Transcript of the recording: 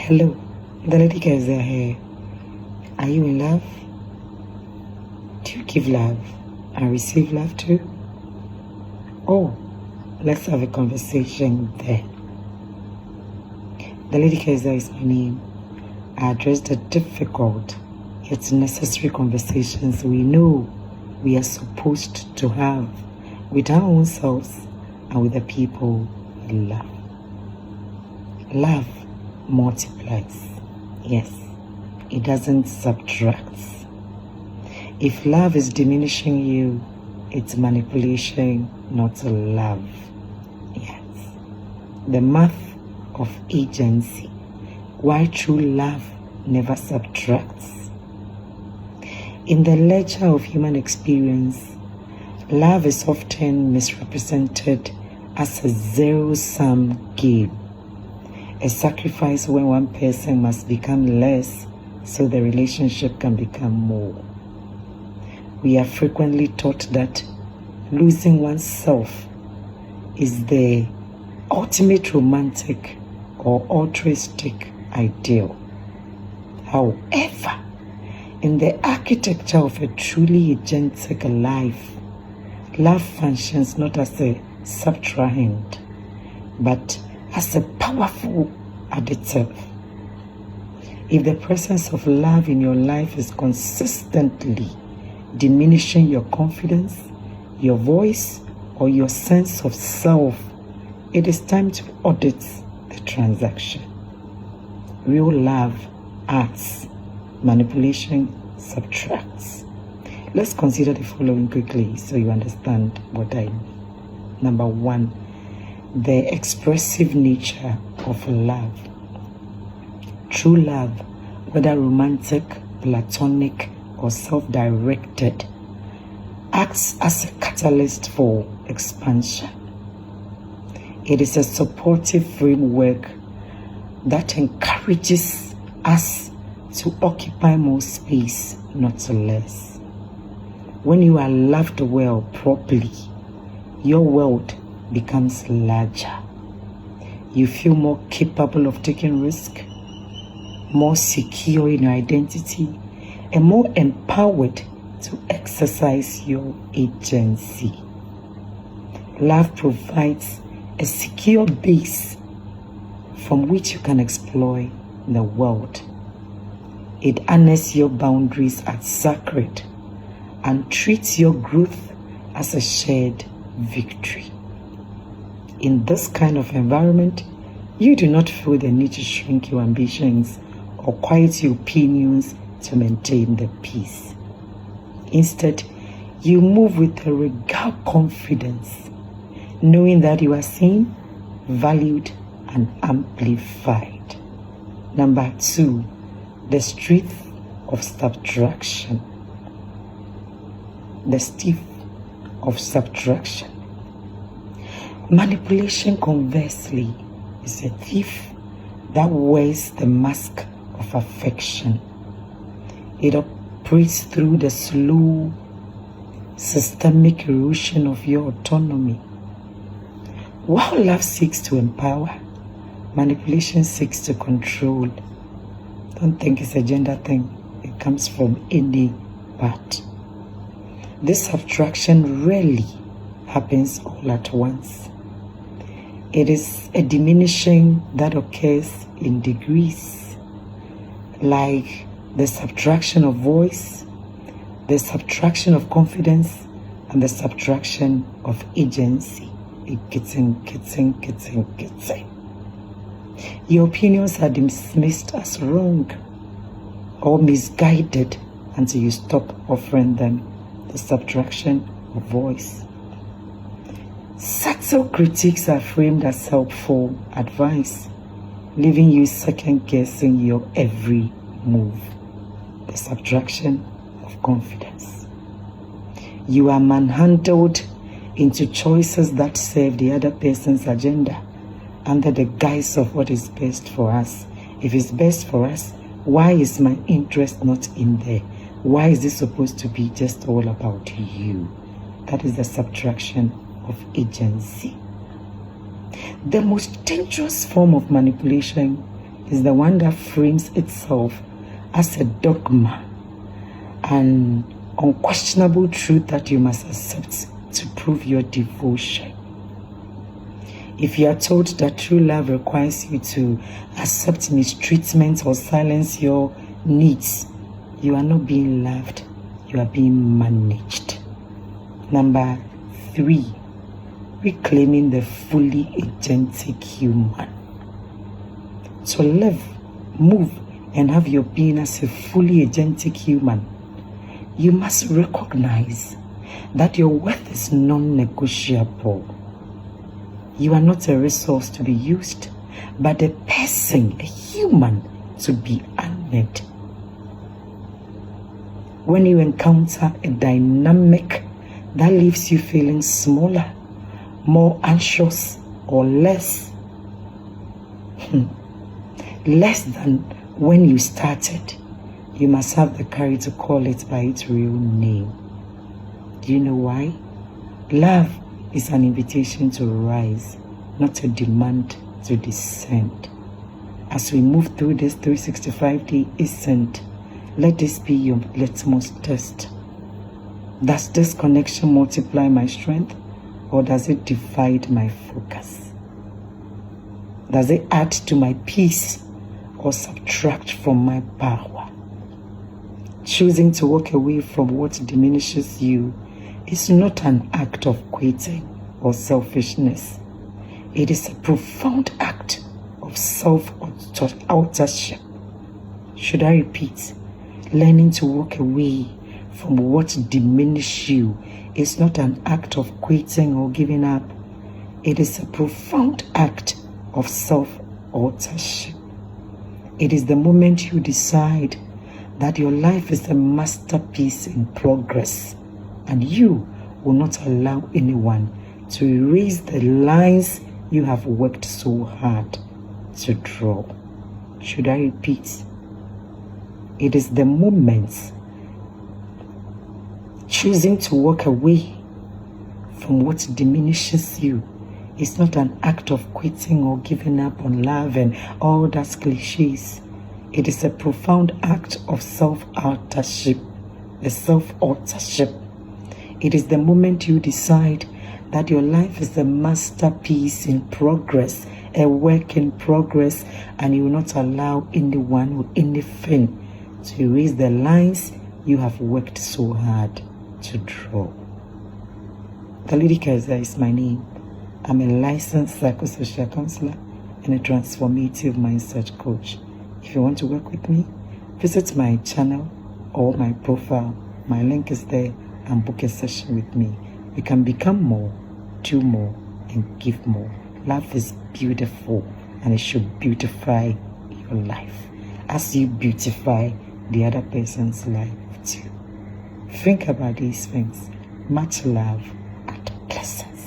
Hello, TheLadyKeziah here. Are you in love? Do you give love and receive love too? Oh, let's have a conversation there. TheLadyKeziah is my name. I address the difficult yet necessary conversations we know we are supposed to have with our own selves and with the people we love. Love multiplies. Yes, it doesn't subtract. If love is diminishing you, it's manipulation, not love. Yes, the math of agency. Why true love never subtracts. In the ledger of human experience, love is often misrepresented as a zero-sum game, a sacrifice when one person must become less so the relationship can become more. We are frequently taught that losing oneself is the ultimate romantic or altruistic ideal. However, in the architecture of a truly agentic life, love functions not as a subtrahend, but as a powerful additive. If the presence of love in your life is consistently diminishing your confidence, your voice, or your sense of self, it is time to audit the transaction. Real love adds, manipulation subtracts. Let's consider the following quickly so you understand what I mean. Number one, the expressive nature of love. True love, whether romantic, platonic, or self-directed, acts as a catalyst for expansion. It is a supportive framework that encourages us to occupy more space, not less. When you are loved well properly, your world becomes larger. You feel more capable of taking risk, more secure in your identity, and more empowered to exercise your agency. Love provides a secure base from which you can exploit the world. It honors your boundaries as sacred and treats your growth as a shared victory. In this kind of environment, you do not feel the need to shrink your ambitions or quiet your opinions to maintain the peace. Instead, you move with a regal confidence, knowing that you are seen, valued, and amplified. Number two, the strength of subtraction. The stiff of subtraction. Manipulation, conversely, is a thief that wears the mask of affection. It operates through the slow, systemic erosion of your autonomy. While love seeks to empower, manipulation seeks to control. Don't think it's a gender thing. It comes from any part. This subtraction rarely happens all at once. It is a diminishing that occurs in degrees, like the subtraction of voice, the subtraction of confidence, and the subtraction of agency. It gets in. Your opinions are dismissed as wrong or misguided until you stop offering them the subtraction of voice. Subtle critiques are framed as helpful advice, leaving you second-guessing your every move. The subtraction of confidence. You are manhandled into choices that serve the other person's agenda under the guise of what is best for us. If it's best for us, why is my interest not in there? Why is this supposed to be just all about you? That is the subtraction of agency. The most dangerous form of manipulation is the one that frames itself as a dogma, an unquestionable truth that you must accept to prove your devotion. If you are told that true love requires you to accept mistreatment or silence your needs, you are not being loved, you are being managed. Number 3, reclaiming the fully agentic human. To live, move, and have your being as a fully agentic human, you must recognize that your worth is non-negotiable. You are not a resource to be used, but a person, a human, to be honored. When you encounter a dynamic that leaves you feeling smaller, more anxious, or less than when you started, you must have the courage to call it by its real name. Do you know why? Love is an invitation to rise, not a demand to descend. As we move through this 365-day ascent, let this be your litmus test. Does this connection multiply my strength, or does it divide my focus? Does it add to my peace or subtract from my power? Choosing to walk away from what diminishes you is not an act of quitting or selfishness. It is a profound act of self-authorship. Should I repeat? Learning to walk away from what diminishes you is not an act of quitting or giving up. It is a profound act of self-authorship. It is the moment you decide that your life is a masterpiece in progress, and you will not allow anyone to erase the lines you have worked so hard to draw. Should I repeat? It is the moment choosing to walk away from what diminishes you. It's not an act of quitting or giving up on love and all those cliches. It is a profound act of self-authorship, It is the moment you decide that your life is a masterpiece in progress, a work in progress, and you will not allow anyone or anything to erase the lines you have worked so hard to draw. TheLadyKeziah is my name. I'm a licensed psychosocial counselor and a transformative mindset coach. If you want to work with me, visit my channel or my profile. My link is there, and book a session with me. You can become more, do more, and give more. Life is beautiful, and it should beautify your life as you beautify the other person's life too. Think about these things. Much love and blessings.